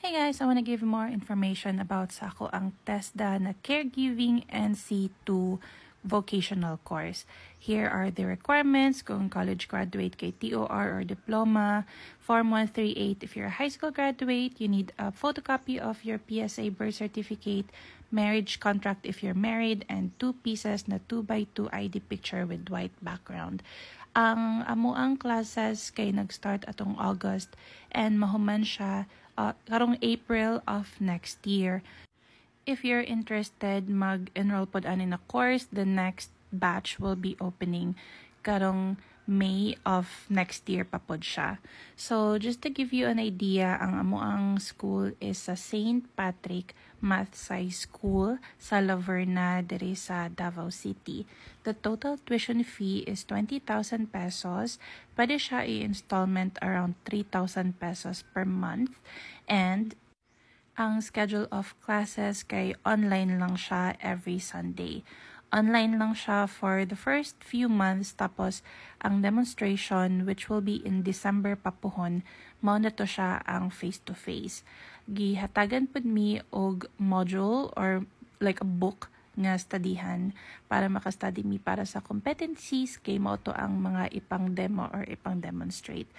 Hey guys, I want to give more information about sa ako ang TESDA na Caregiving NC2 vocational course. Here are the requirements kung college graduate kay TOR or diploma. Form 138, if you're a high school graduate, you need a photocopy of your PSA birth certificate, marriage contract if you're married, and 2 pieces na 2x2 ID picture with white background. Ang amuang classes kay nag-start atong August and mahuman siya karong April of next year. If you're interested, mag-enroll pod ani na course. The next batch will be opening karong May of next year pa pod siya. So, just to give you an idea, ang amuang school is sa St. Patrick Math Science School sa Laverna, diri sa Davao City. The total tuition fee is 20,000 pesos. Pwede siya i-installment around 3,000 pesos per month. And ang schedule of classes kay online lang siya every Sunday. Online lang siya for the first few months, tapos ang demonstration, which will be in December papuhon, mao na to siya ang face-to-face. Gihatagan pud mi og module or like a book nga studyhan para makastudy mi para sa competencies kay mao to ang mga ipang demo or ipang demonstrate.